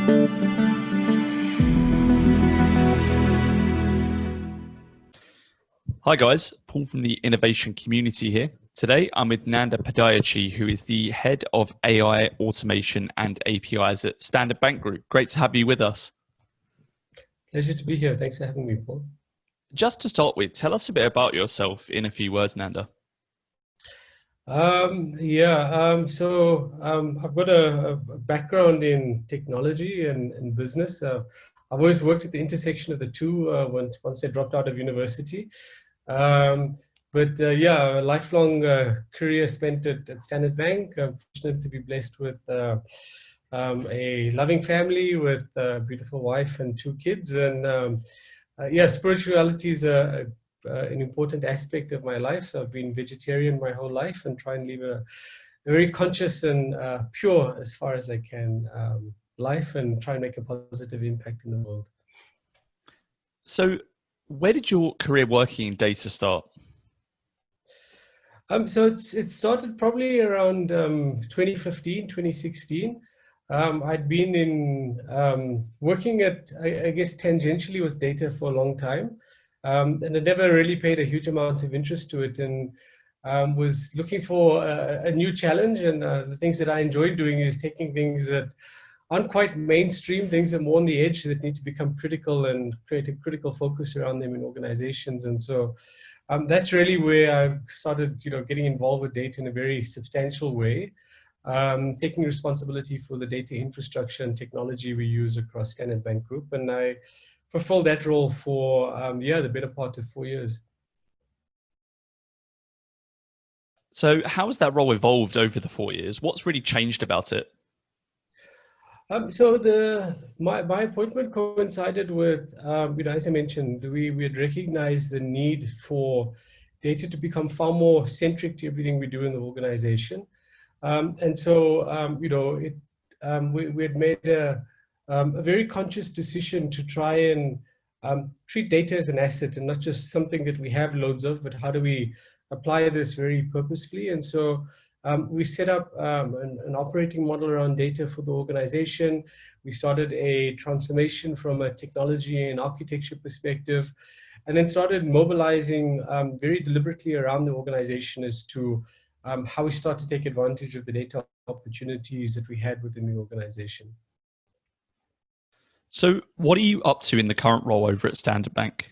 Hi guys, Paul from the innovation community here. Today I'm with Nanda Padayachee, who is the head of AI automation and APIs at Standard Bank Group. Great to have you with us. Pleasure to be here. Thanks for having me, Paul. Just to start with, tell us a bit about yourself in a few words, Nanda. I've got a background in technology and business. I've always worked at the intersection of the two once I dropped out of university. A lifelong career spent at Standard Bank. I'm fortunate to be blessed with a loving family with a beautiful wife and 2 kids. And spirituality is an important aspect of my life. So I've been vegetarian my whole life and try and live a very conscious and pure, as far as I can, life, and try and make a positive impact in the world. So where did your career working in data start? It started probably around 2015, 2016. I'd been in working at, I guess, tangentially with data for a long time. And I never really paid a huge amount of interest to it, and was looking for a new challenge. And the things that I enjoyed doing is taking things that aren't quite mainstream, things that are more on the edge that need to become critical and create a critical focus around them in organizations. And so that's really where I started, getting involved with data in a very substantial way, taking responsibility for the data infrastructure and technology we use across Standard Bank Group. And I fulfilled that role for the better part of 4 years. So how has that role evolved over the 4 years? What's really changed about it? My appointment coincided with, as I mentioned, we had recognized the need for data to become far more centric to everything we do in the organization. We had made a very conscious decision to try and treat data as an asset and not just something that we have loads of, but how do we apply this very purposefully. And so we set up an operating model around data for the organization. We started a transformation from a technology and architecture perspective, and then started mobilizing very deliberately around the organization as to how we start to take advantage of the data opportunities that we had within the organization. So what are you up to in the current role over at Standard Bank?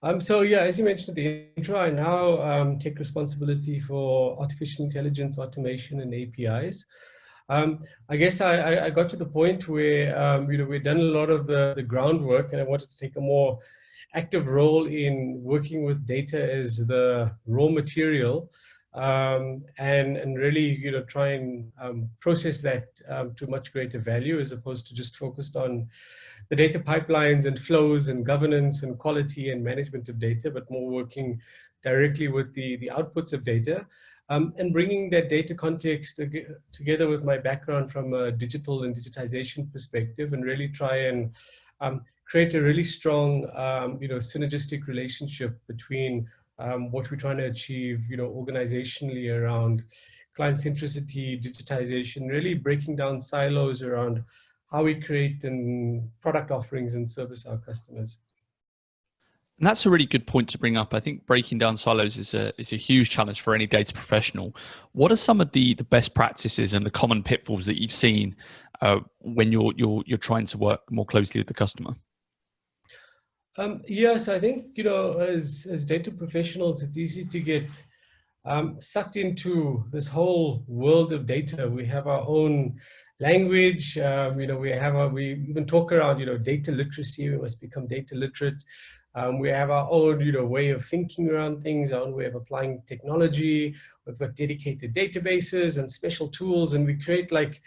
As you mentioned at the intro, I now take responsibility for artificial intelligence, automation, and APIs. I guess I got to the point where we've done a lot of the groundwork, and I wanted to take a more active role in working with data as the raw material, and really try and process that to much greater value, as opposed to just focused on the data pipelines and flows and governance and quality and management of data, but more working directly with the outputs of data, and bringing that data context together with my background from a digital and digitization perspective, and really try and create a really strong synergistic relationship between what we're trying to achieve organizationally around client centricity, digitization, really breaking down silos around how we create and product offerings and service our customers. And that's a really good point to bring up. I think breaking down silos is a huge challenge for any data professional. What are some of the best practices and the common pitfalls that you've seen when you're trying to work more closely with the customer? Yes, I think as data professionals, it's easy to get sucked into this whole world of data. We have our own language. We even talk around data literacy. We must become data literate. We have our own way of thinking around things, our own way of applying technology. We've got dedicated databases and special tools, and we create like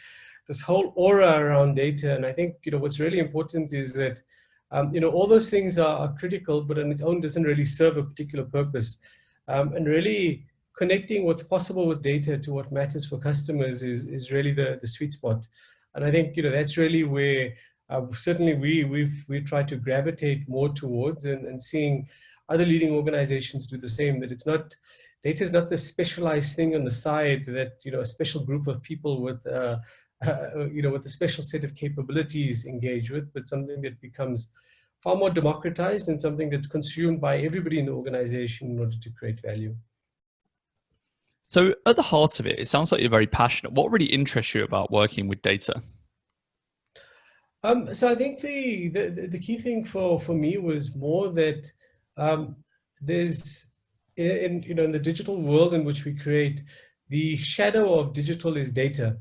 this whole aura around data. And I think what's really important is that all those things are critical, but on its own doesn't really serve a particular purpose. And really connecting what's possible with data to what matters for customers is really the sweet spot. And I think that's really where certainly we try to gravitate more towards, and seeing other leading organizations do the same. That data is not the specialized thing on the side that a special group of people with a with a special set of capabilities engage with, but something that becomes far more democratized and something that's consumed by everybody in the organization in order to create value. So at the heart of it, it sounds like you're very passionate. What really interests you about working with data? So I think the key thing for me was more that um, there's in the digital world in which we create, the shadow of digital is data.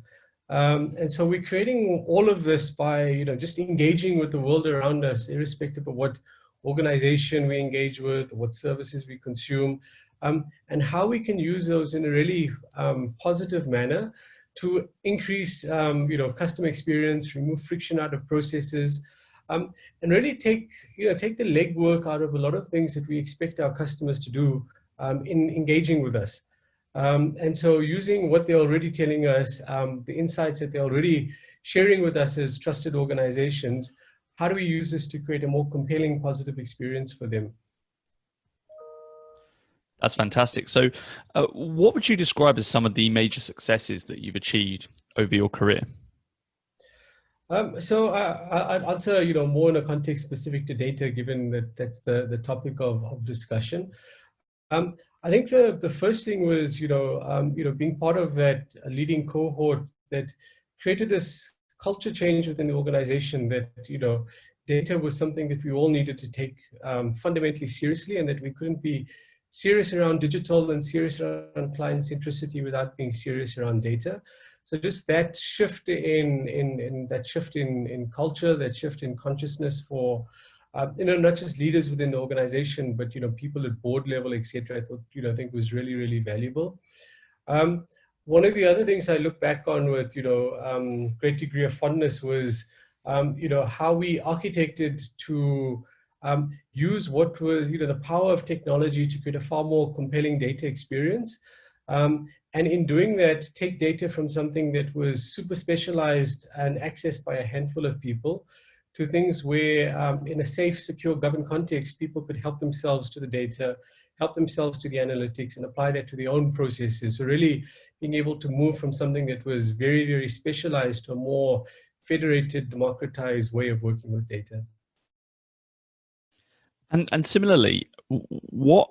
And so we're creating all of this by just engaging with the world around us, irrespective of what organization we engage with, what services we consume, and how we can use those in a really positive manner to increase customer experience, remove friction out of processes, and really take the legwork out of a lot of things that we expect our customers to do in engaging with us. And so using what they're already telling us, the insights that they're already sharing with us as trusted organizations, how do we use this to create a more compelling, positive experience for them? That's fantastic. So what would you describe as some of the major successes that you've achieved over your career? So I'd answer, more in a context specific to data, given that that's the topic of discussion. I think the first thing was, being part of that leading cohort that created this culture change within the organization that, data was something that we all needed to take fundamentally seriously, and that we couldn't be serious around digital and serious around client centricity without being serious around data. So just that shift in culture, that shift in consciousness for not just leaders within the organization, but people at board level, etc. I thought I think was really, really valuable. One of the other things I look back on with great degree of fondness was how we architected to use what was the power of technology to create a far more compelling data experience. And in doing that, take data from something that was super specialized and accessed by a handful of people to things where, in a safe, secure, governed context, people could help themselves to the data, help themselves to the analytics, and apply that to their own processes. So really being able to move from something that was very, very specialized to a more federated, democratized way of working with data. And similarly, what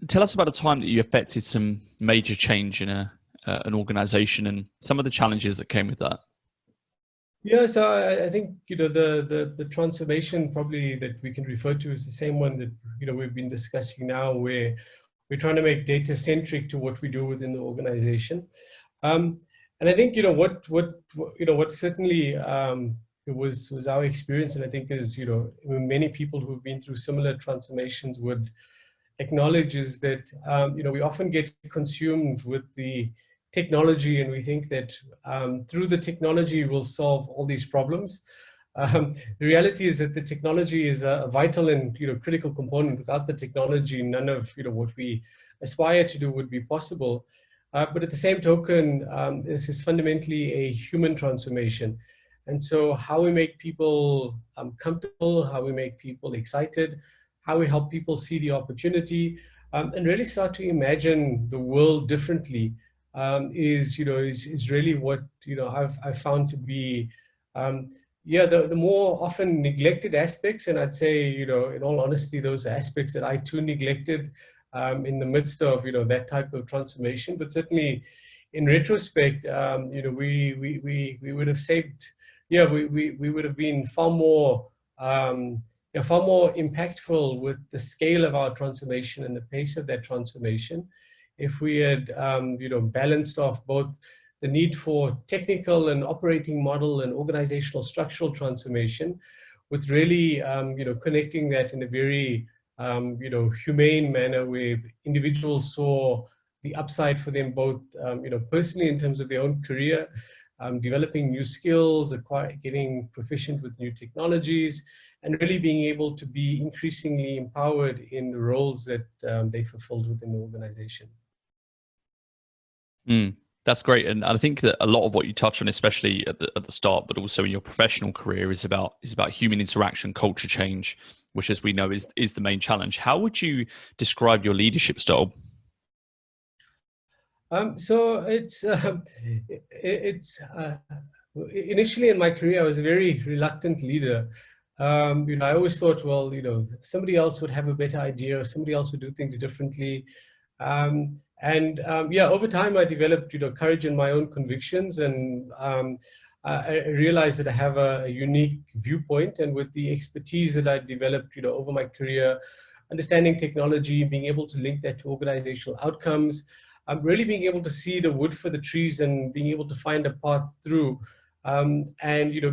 tell us about a time that you affected some major change in an organization and some of the challenges that came with that. Yeah, so I think the transformation probably that we can refer to is the same one that we've been discussing now, where we're trying to make data centric to what we do within the organization. And I think what certainly it was our experience, and I think as many people who've been through similar transformations would acknowledge, is that we often get consumed with the technology, and we think that through the technology we'll solve all these problems. The reality is that the technology is a vital and critical component. Without the technology, none of what we aspire to do would be possible. But at the same token, this is fundamentally a human transformation. And so how we make people comfortable, how we make people excited, how we help people see the opportunity, and really start to imagine the world differently is really what I've found to be the more often neglected aspects. And I'd say in all honesty, those aspects that I too neglected in the midst of that type of transformation. But certainly in retrospect, we would have saved, we would have been far more impactful with the scale of our transformation and the pace of that transformation if we had balanced off both the need for technical and operating model and organizational structural transformation with really connecting that in a very humane manner, where individuals saw the upside for them both personally in terms of their own career, developing new skills, getting proficient with new technologies, and really being able to be increasingly empowered in the roles that they fulfilled within the organization. That's great. And I think that a lot of what you touch on, especially at the start, but also in your professional career, is about human interaction, culture change, which, as we know, is the main challenge. How would you describe your leadership style? So it's initially in my career, I was a very reluctant leader. I always thought, well, somebody else would have a better idea, or somebody else would do things differently. Yeah, over time, I developed, courage in my own convictions, and I realized that I have a unique viewpoint, and with the expertise that I developed, over my career, understanding technology, being able to link that to organizational outcomes, really being able to see the wood for the trees and being able to find a path through. And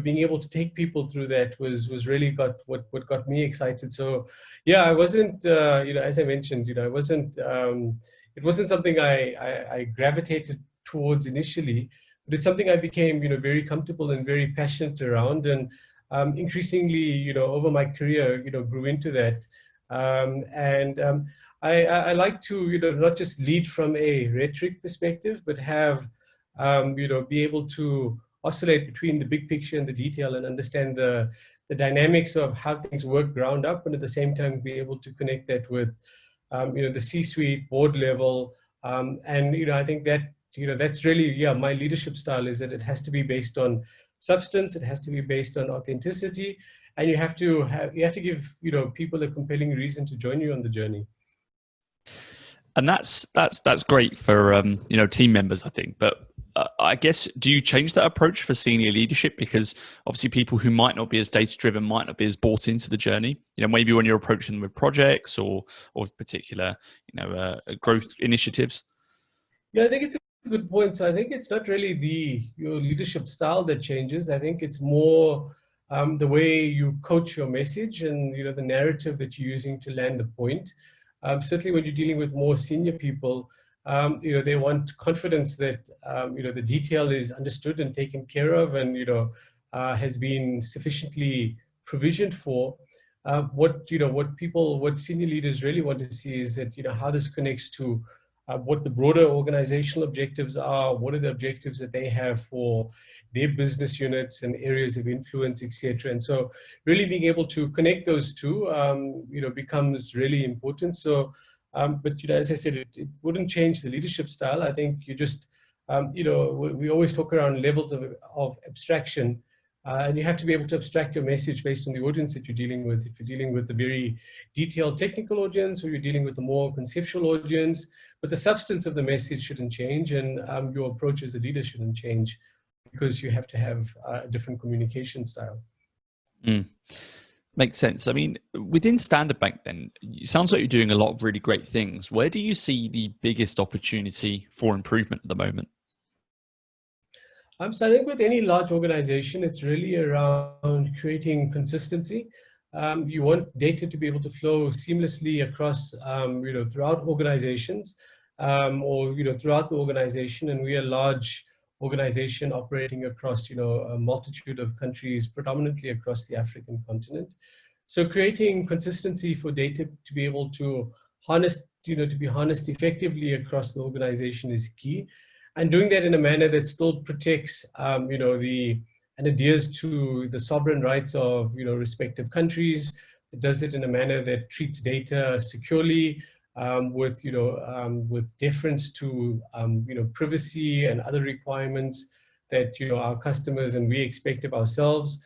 being able to take people through that was really got what got me excited. So yeah, I wasn't as I mentioned, I wasn't it wasn't something I gravitated towards initially, but it's something I became very comfortable and very passionate around, and increasingly over my career grew into that. I like to not just lead from a rhetoric perspective, but have be able to oscillate between the big picture and the detail, and understand the dynamics of how things work ground up, and at the same time be able to connect that with the C-suite, board level, and I think that that's really my leadership style, is that it has to be based on substance, it has to be based on authenticity, and you have to give people a compelling reason to join you on the journey. And that's great for team members, I think. But I guess, do you change that approach for senior leadership? Because obviously people who might not be as data driven might not be as bought into the journey. Maybe when you're approaching them with projects or particular growth initiatives. Yeah, I think it's a good point. So I think it's not really your leadership style that changes. I think it's more the way you coach your message, and the narrative that you're using to land the point. Certainly, when you're dealing with more senior people, they want confidence that the detail is understood and taken care of, and has been sufficiently provisioned for. What senior leaders really want to see is that how this connects to what the broader organizational objectives are, what are the objectives that they have for their business units and areas of influence, etc. And so really being able to connect those two, becomes really important. So, but as I said, it wouldn't change the leadership style. I think you just, we always talk around levels of abstraction. And you have to be able to abstract your message based on the audience that you're dealing with. If you're dealing with a very detailed technical audience, or you're dealing with a more conceptual audience, but the substance of the message shouldn't change, and your approach as a leader shouldn't change, because you have to have a different communication style. Mm. Makes sense. I mean, within Standard Bank, then, it sounds like you're doing a lot of really great things. Where do you see the biggest opportunity for improvement at the moment? So I think with any large organization, it's really around creating consistency. You want data to be able to flow seamlessly across, throughout organizations, or throughout the organization. And we are a large organization operating across, a multitude of countries, predominantly across the African continent. So creating consistency for data to be able to harness, to be harnessed effectively across the organization is key, and doing that in a manner that still protects, and adheres to the sovereign rights of, respective countries. It does it in a manner that treats data securely, with deference to, privacy and other requirements that, our customers and we expect of ourselves.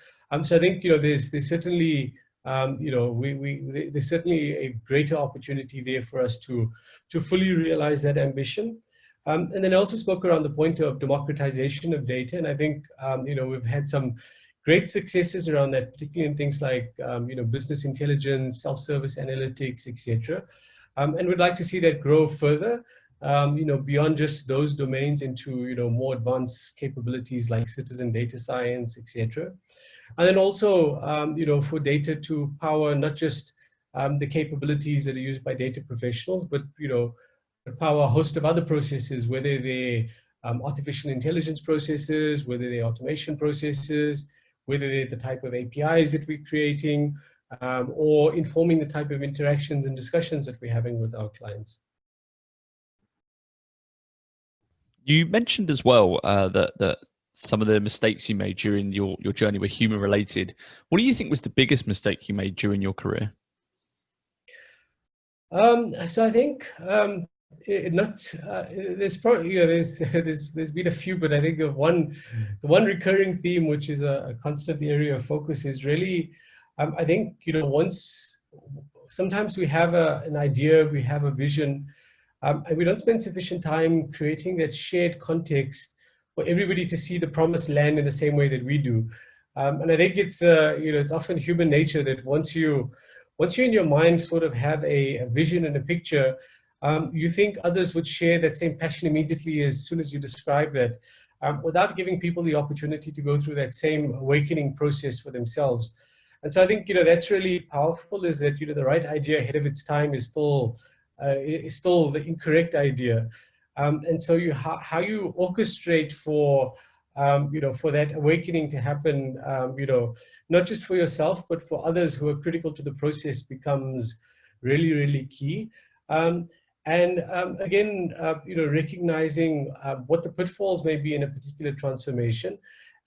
So I think, there's certainly, there's certainly a greater opportunity there for us to fully realize that ambition. And then I also spoke around the point of democratization of data. And I think, we've had some great successes around that, particularly in things like, business intelligence, self-service analytics, etc. And we'd like to see that grow further, beyond just those domains into, more advanced capabilities like citizen data science, etc. And then also, for data to power not just the capabilities that are used by data professionals, but, power a host of other processes, whether they're artificial intelligence processes, whether they're automation processes, whether they're the type of APIs that we're creating, or informing the type of interactions and discussions that we're having with our clients. You mentioned as well that some of the mistakes you made during your journey were human related. What do you think was the biggest mistake you made during your career? So I think not there's probably there's been a few, but I think the one recurring theme, which is a constant area of focus, is really I think once sometimes we have an idea, we have a vision, and we don't spend sufficient time creating that shared context for everybody to see the promised land in the same way that we do. And I think it's it's often human nature that once you in your mind sort of have a vision and a picture, you think others would share that same passion immediately as soon as you describe that, without giving people the opportunity to go through that same awakening process for themselves. And so I think that's really powerful. Is that the right idea ahead of its time is still the incorrect idea, and so how you orchestrate for for that awakening to happen, not just for yourself but for others who are critical to the process, becomes really really key. And again, recognizing what the pitfalls may be in a particular transformation,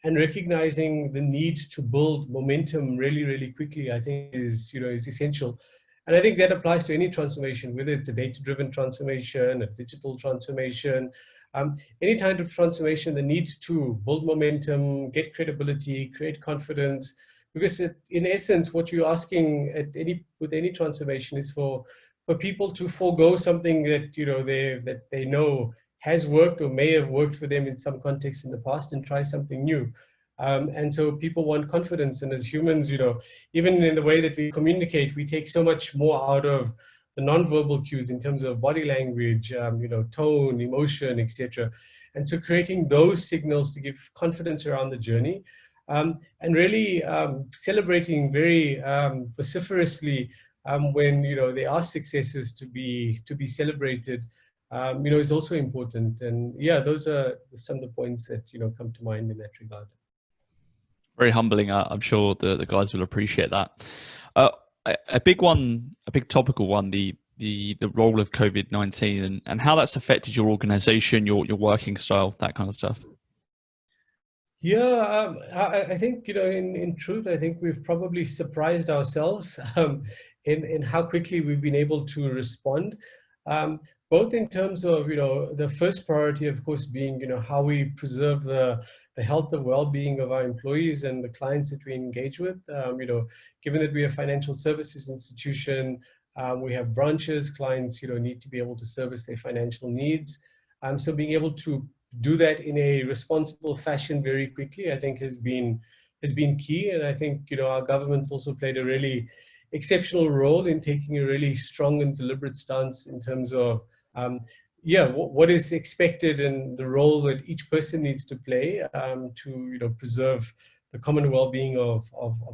and recognizing the need to build momentum really, really quickly, I think is essential. And I think that applies to any transformation, whether it's a data-driven transformation, a digital transformation, any kind of transformation. The need to build momentum, get credibility, create confidence, because in essence, what you're asking with any transformation is for people to forego something that they know has worked or may have worked for them in some context in the past, and try something new. And so people want confidence, and as humans, even in the way that we communicate, we take so much more out of the non-verbal cues in terms of body language, tone, emotion, etc. And so creating those signals to give confidence around the journey, and really celebrating very vociferously when there are successes to be celebrated, is also important. And yeah, those are some of the points that come to mind in that regard. Very humbling. I'm sure the guys will appreciate that. A big one, a big topical one, the role of COVID-19 and how that's affected your organization, your working style, that kind of stuff. Yeah, I think, in truth, I think we've probably surprised ourselves in how quickly we've been able to respond, both in terms of, the first priority, of course, being, how we preserve the health and well-being of our employees and the clients that we engage with. Given that we're a financial services institution, we have branches, clients, need to be able to service their financial needs. So being able to do that in a responsible fashion very quickly, I think has been key. And I think our government's also played a really exceptional role in taking a really strong and deliberate stance in terms of what is expected and the role that each person needs to play to preserve the common well-being of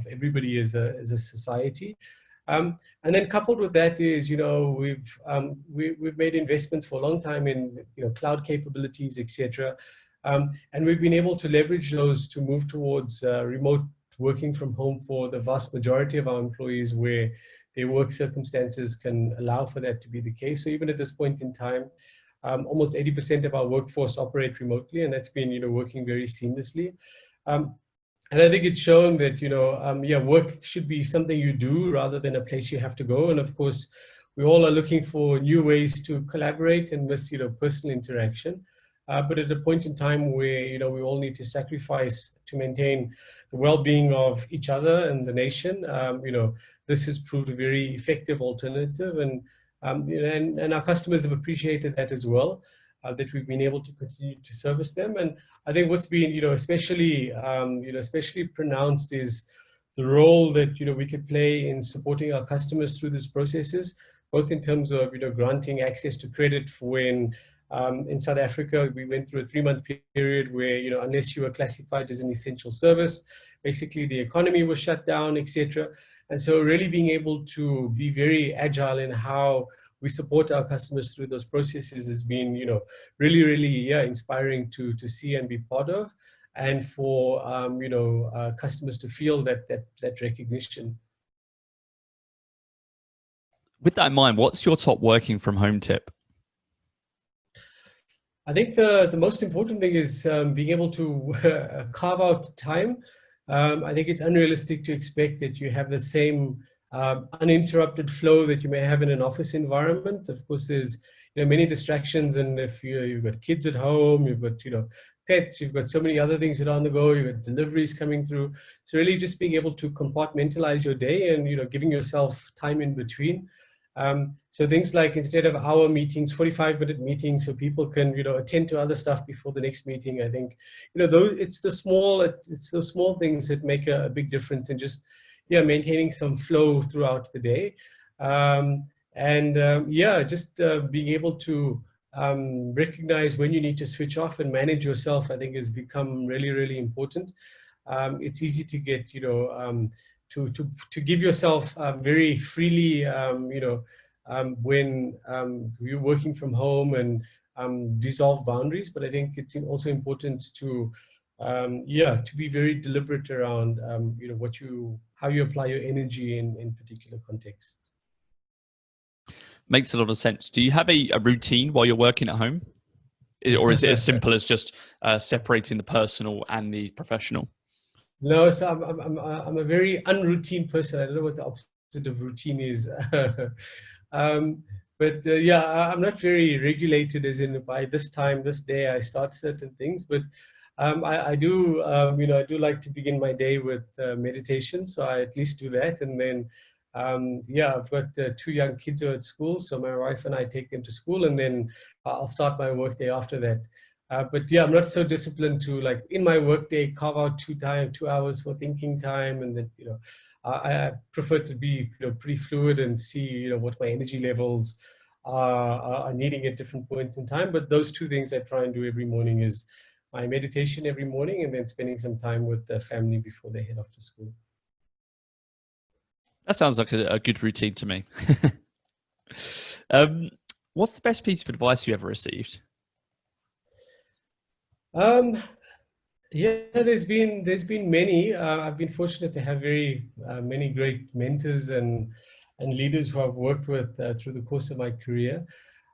everybody as a society. And then coupled with that is, we've made investments for a long time in cloud capabilities, etc. And we've been able to leverage those to move towards remote working from home for the vast majority of our employees, where their work circumstances can allow for that to be the case. So even at this point in time, almost 80% of our workforce operate remotely, and that's been working very seamlessly. And I think it's shown that, work should be something you do rather than a place you have to go. And of course, we all are looking for new ways to collaborate and miss, personal interaction. But at a point in time where, we all need to sacrifice to maintain the well-being of each other and the nation, this has proved a very effective alternative. And our customers have appreciated that as well, that we've been able to continue to service them. And I think what's been, especially pronounced is the role that, we could play in supporting our customers through these processes, both in terms of, granting access to credit for when, in South Africa, we went through a 3-month period where, unless you were classified as an essential service, basically the economy was shut down, etc. And so really being able to be very agile in how we support our customers through those processes has been, really, really, inspiring to see and be part of, and for, customers to feel that recognition. With that in mind, what's your top working from home tip? I think the most important thing is being able to carve out time. I think it's unrealistic to expect that you have the same uninterrupted flow that you may have in an office environment. Of course, there's many distractions, and if you've got kids at home, you've got pets, you've got so many other things that are on the go, you've got deliveries coming through. So really just being able to compartmentalize your day and giving yourself time in between. So things like, instead of hour meetings, 45-minute meetings, so people can attend to other stuff before the next meeting. I think those, it's the small things that make a big difference in just maintaining some flow throughout the day. Just being able to recognize when you need to switch off and manage yourself, I think, has become really, really important. It's easy to get, to give yourself very freely, when you're working from home, and dissolve boundaries. But I think it's also important to, to be very deliberate around, how you apply your energy in particular contexts. Makes a lot of sense. Do you have a routine while you're working at home? Or is it as simple as just separating the personal and the professional? No, so I'm a very unroutine person. I don't know what the opposite of routine is. I'm not very regulated, as in by this time, this day, I start certain things. But I do, I do like to begin my day with meditation. So I at least do that. And then, I've got 2 young kids who are at school. So my wife and I take them to school, and then I'll start my work day after that. I'm not so disciplined to, like, in my workday, carve out 2 hours for thinking time. And then, I prefer to be, pretty fluid and see, what my energy levels are needing at different points in time. But those 2 things I try and do every morning is my meditation every morning, and then spending some time with the family before they head off to school. That sounds like a good routine to me. What's the best piece of advice you ever received? There's been many. I've been fortunate to have very many great mentors and leaders who I've worked with through the course of my career.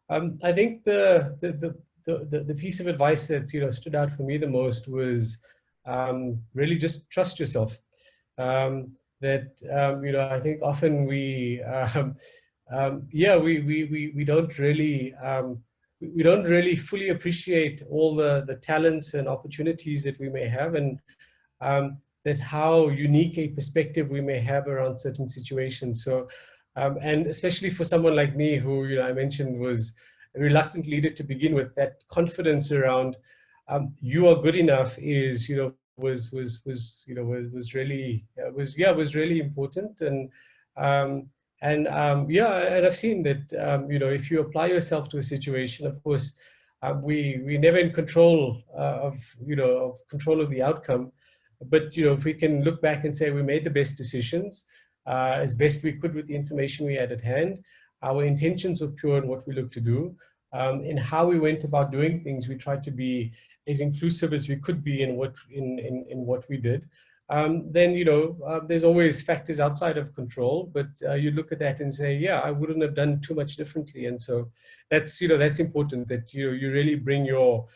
I think the piece of advice that stood out for me the most was really just trust yourself. I think often we we don't really fully appreciate all the talents and opportunities that we may have, and that how unique a perspective we may have around certain situations. So, and especially for someone like me, who I mentioned was a reluctant leader to begin with, that confidence around you are good enough is was really important. And and I've seen that if you apply yourself to a situation, of course, we never in control of control of the outcome. But if we can look back and say we made the best decisions as best we could with the information we had at hand, our intentions were pure in what we looked to do, in how we went about doing things, we tried to be as inclusive as we could be in what we did. Then there's always factors outside of control, but you look at that and say, yeah, I wouldn't have done too much differently. And so that's that's important, that you really bring your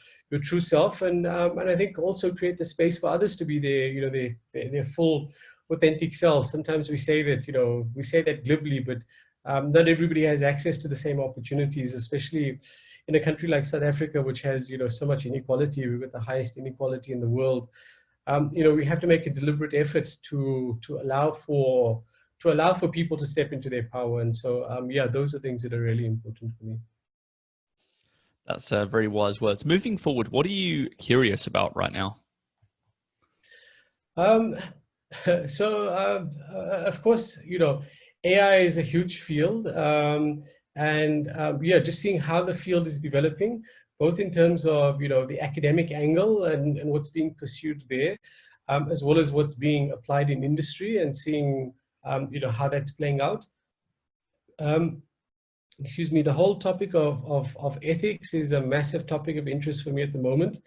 true self, and I think also create the space for others to be their full authentic selves. Sometimes we say that we say that glibly, but not everybody has access to the same opportunities, especially in a country like South Africa, which has so much inequality. We've got the highest inequality in the world. We have to make a deliberate effort to allow for people to step into their power. And so those are things that are really important for me. That's very wise words. Moving forward, what are you curious about right now? Of course, AI is a huge field, just seeing how the field is developing, both in terms of the academic angle and what's being pursued there, as well as what's being applied in industry, and seeing how that's playing out. The whole topic of ethics is a massive topic of interest for me at the moment.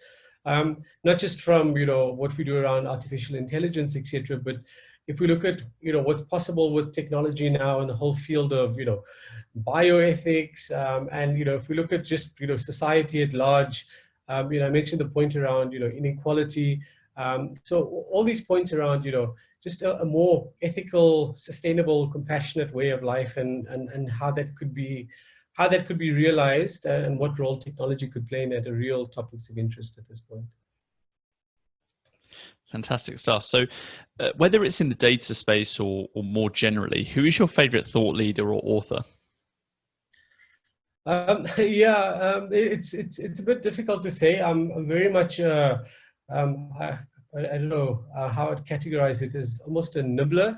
Not just from what we do around artificial intelligence, etc., but if we look at what's possible with technology now in the whole field of bioethics, and if we look at just society at large, I mentioned the point around inequality. So all these points around, just a more ethical, sustainable, compassionate way of life, and how that could be realized, and what role technology could play in it, are real topics of interest at this point. Fantastic stuff. So whether it's in the data space or more generally, who is your favorite thought leader or author? It's a bit difficult to say. I'm very much I don't know how I'd categorize it, as almost a nibbler.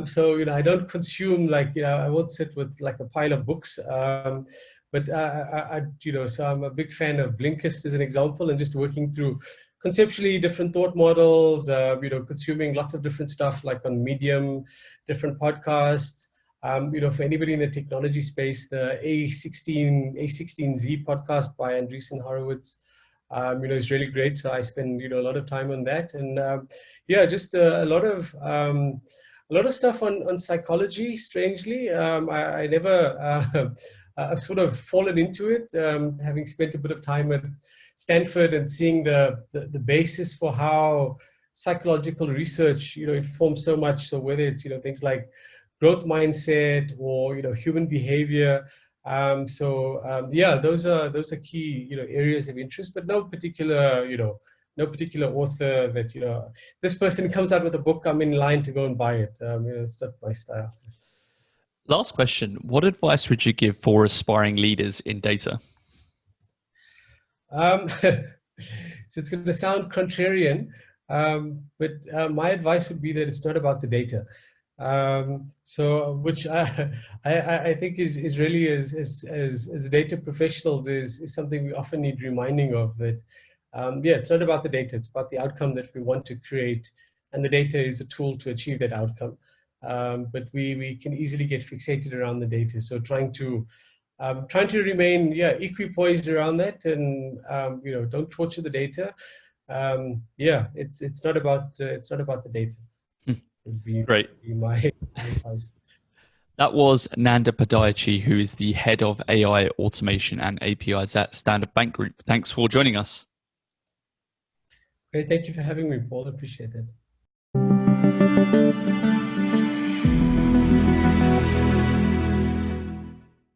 So I don't consume, like, I won't sit with like a pile of books. But so I'm a big fan of Blinkist as an example, and just working through conceptually different thought models. Consuming lots of different stuff, like on Medium, different podcasts. For anybody in the technology space, the A16Z podcast by Andreessen Horowitz, is really great. So I spend a lot of time on that, and just a lot of stuff on psychology. Strangely, I never I've sort of fallen into it, having spent a bit of time at Stanford and seeing the basis for how psychological research informs so much. So whether it's things like growth mindset or human behavior. Those are key areas of interest, but no particular author that this person comes out with a book, I'm in line to go and buy it. It's not my style. Last question. What advice would you give for aspiring leaders in data? So it's going to sound contrarian, but my advice would be that it's not about the data. Which I think is really, as data professionals, is something we often need reminding of, that it's not about the data, it's about the outcome that we want to create, and the data is a tool to achieve that outcome. But we can easily get fixated around the data. So trying to remain equipoised around that, and don't torture the data. It's not about the data. Would be Great. my advice. That was Nanda Padayachee, who is the head of AI automation and APIs at Standard Bank Group. Thanks for joining us. Great. Thank you for having me, Paul. Appreciate it.